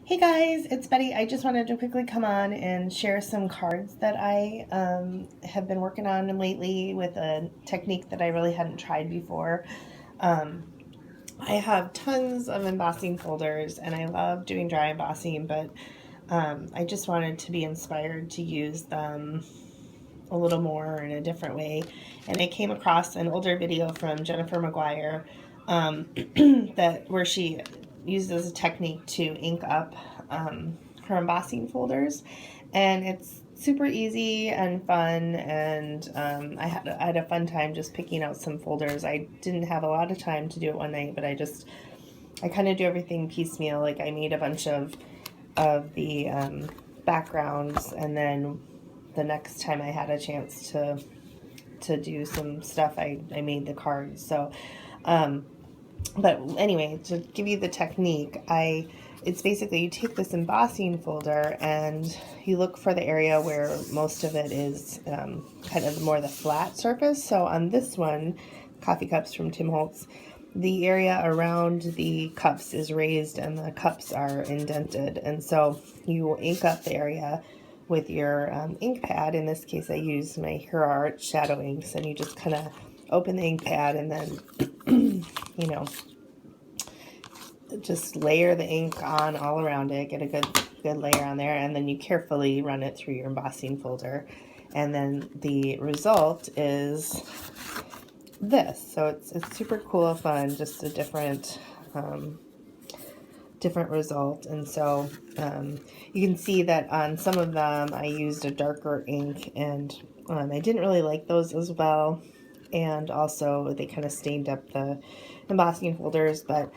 Hey guys, it's Betty. I just wanted to quickly come on and share some cards that I have been working on lately with a technique that I really hadn't tried before. Um, I have tons of embossing folders and I love doing dry embossing, but I just wanted to be inspired to use them a little more in a different way. And I came across an older video from Jennifer McGuire where she uses a technique to ink up her embossing folders, and it's super easy and fun. And I had a fun time just picking out some folders. I didn't have a lot of time to do it one night, but I kind of do everything piecemeal. Like I made a bunch of the backgrounds, and then the next time I had a chance to do some stuff, I made the cards. So but anyway, to give you the technique, it's basically you take this embossing folder and you look for the area where most of it is kind of more the flat surface. So on this one, Coffee Cups from Tim Holtz, the area around the cups is raised and the cups are indented. And so you ink up the area with your ink pad. In this case, I use my Hero Art Shadow Inks, and you just kind of open the ink pad and then, you know, just layer the ink on all around it, get a good layer on there, and then you carefully run it through your embossing folder. And then the result is this. So it's super cool, fun, just a different result. And so you can see that on some of them I used a darker ink, and I didn't really like those as well, and also they kind of stained up the embossing folders, but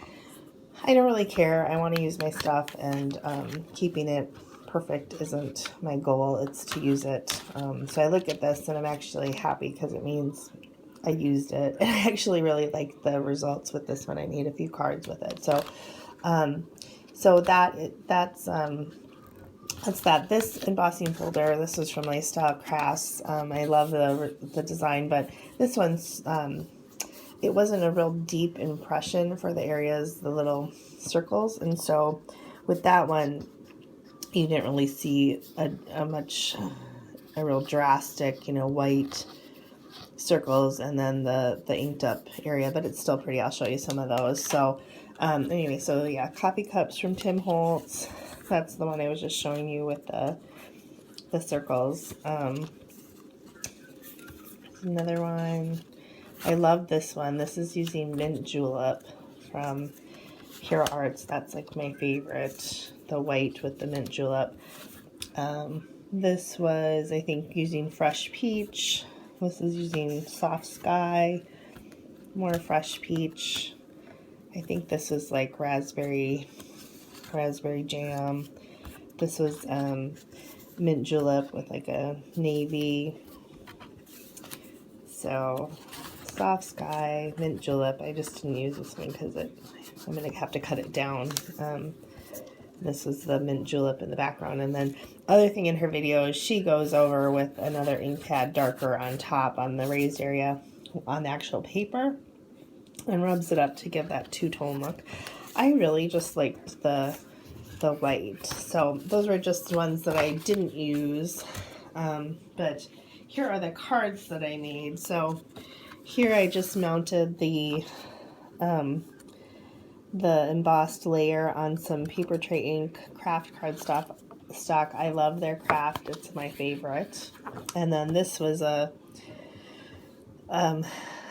I don't really care. I want to use my stuff, and keeping it perfect isn't my goal. It's to use it. So I look at this and I'm actually happy because it means I used it. And I actually really like the results with this one. I made a few cards with it. So that's that. This embossing folder, this was from Lifestyle Crafts. I love the design, but this one's it wasn't a real deep impression for the areas, the little circles. And so with that one, you didn't really see a real drastic, white circles and then the inked up area, but it's still pretty. I'll show you some of those. So anyway, so yeah, Coffee Cups from Tim Holtz. That's the one I was just showing you with the circles. Another one. I love this one. This is using Mint Julep from Hero Arts. That's like my favorite, the white with the Mint Julep. This was, I think, using Fresh Peach. This is using Soft Sky, more Fresh Peach. I think this was like raspberry jam. This was Mint Julep with like a navy. So Soft Sky, Mint Julep. I just didn't use this one because I'm going to have to cut it down. This is the Mint Julep in the background. And then other thing in her video is she goes over with another ink pad darker on top on the raised area on the actual paper and rubs it up to give that two-tone look. I really just liked the white. So those were just ones that I didn't use. But here are the cards that I made. So here I just mounted the embossed layer on some paper tray ink craft card stock. I love their craft. It's my favorite. And then this was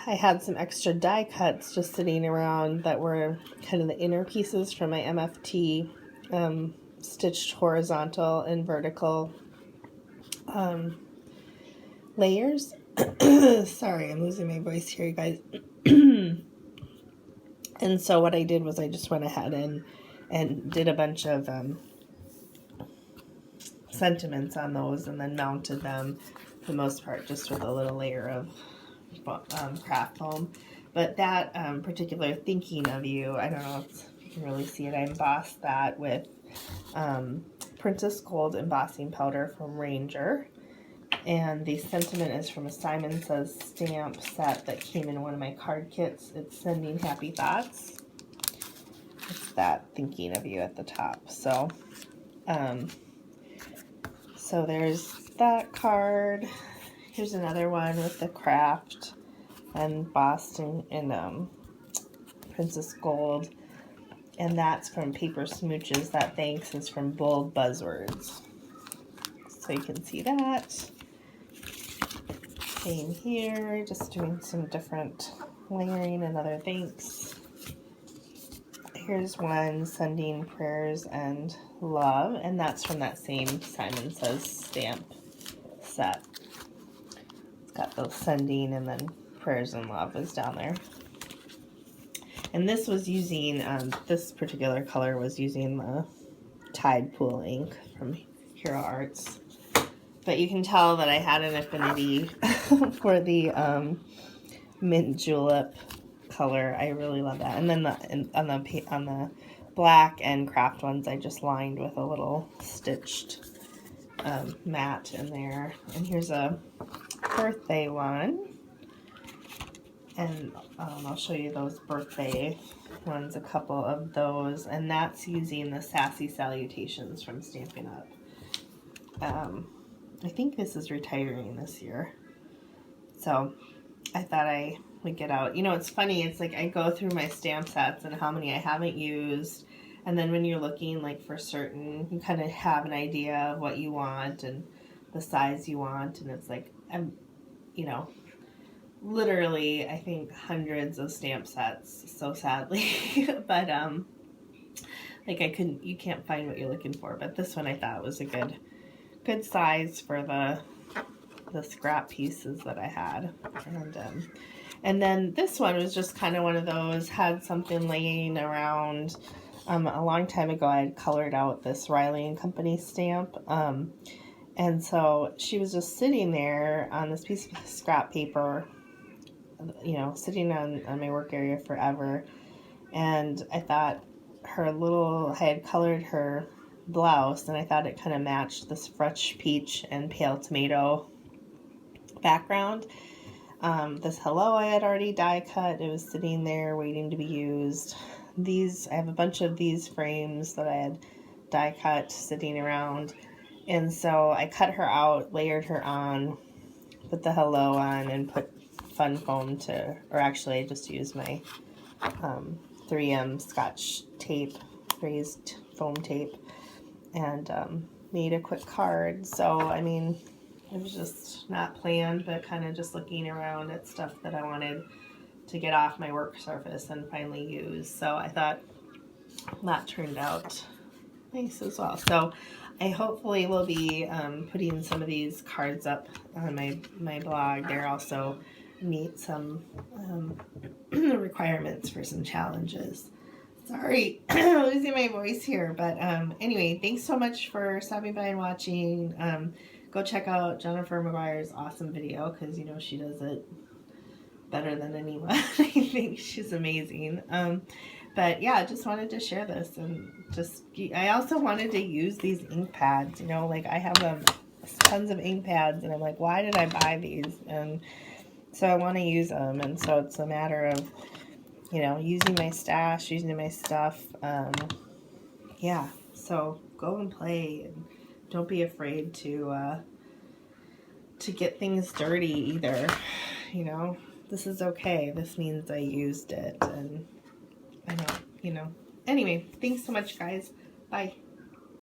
I had some extra die cuts just sitting around that were kind of the inner pieces from my MFT stitched horizontal and vertical layers. Sorry, I'm losing my voice here, you guys. And so what I did was I just went ahead and did a bunch of sentiments on those, and then mounted them for the most part just with a little layer of craft foam. But that particular Thinking of You, I don't know if you can really see it, I embossed that with Princess Gold embossing powder from Ranger. And the sentiment is from a Simon Says stamp set that came in one of my card kits. It's Sending Happy Thoughts. it's that thinking of you at the top. So, so there's that card. Here's another one with the craft and Boston and Princess Gold. And that's from Paper Smooches. That thanks is from Bold Buzzwords. So you can see that. Same here, just doing some different layering and other thanks. Here's one, sending prayers and love, and that's from that same Simon Says stamp set. It's got the sending and then prayers and love is down there. And this was using, this particular color was using the Tide Pool ink from Hero Arts. But you can tell that I had an affinity for the mint julep color. I really love that. And then on the black and craft ones, I just lined with a little stitched mat in there. And here's a birthday one. And I'll show you those birthday ones, a couple of those. And that's using the Sassy Salutations from Stampin' Up. I think this is retiring this year. So I thought I would get out. You know, it's funny. It's like I go through my stamp sets and how many I haven't used. And then when you're looking like for certain, you kind of have an idea of what you want and the size you want. And it's like, you know, literally, I think hundreds of stamp sets, so sadly. But, like you can't find what you're looking for. But this one I thought was a good size for the scrap pieces that I had. And then this one was just kind of one of those, had something laying around. A long time ago I had colored out this Riley & Company stamp. And so she was just sitting there on this piece of scrap paper, you know, sitting on my work area forever. And I thought I had colored her blouse, and I thought it kind of matched this fresh peach and pale tomato background. This hello I had already die cut. It was sitting there waiting to be used. I have a bunch of these frames that I had die cut sitting around, and so I cut her out, layered her on, put the hello on, and put fun foam or actually I just used my 3M Scotch tape, raised foam tape, and made a quick card. So I mean, it was just not planned, but kind of just looking around at stuff that I wanted to get off my work surface and finally use. So I thought that turned out nice as well. So I hopefully will be putting some of these cards up on my blog. They're also meet some requirements for some challenges. Sorry, losing my voice here. But anyway, thanks so much for stopping by and watching. Go check out Jennifer McGuire's awesome video, because you know she does it better than anyone. I think she's amazing. But yeah, just wanted to share this, and I also wanted to use these ink pads. You know, like I have tons of ink pads, and I'm like, why did I buy these? And so I want to use them, and so it's a matter of, you know, using my stash, using my stuff. Yeah, so go and play, and don't be afraid to get things dirty either. You know, this is okay. This means I used it, and I don't, you know. Anyway, thanks so much, guys. Bye.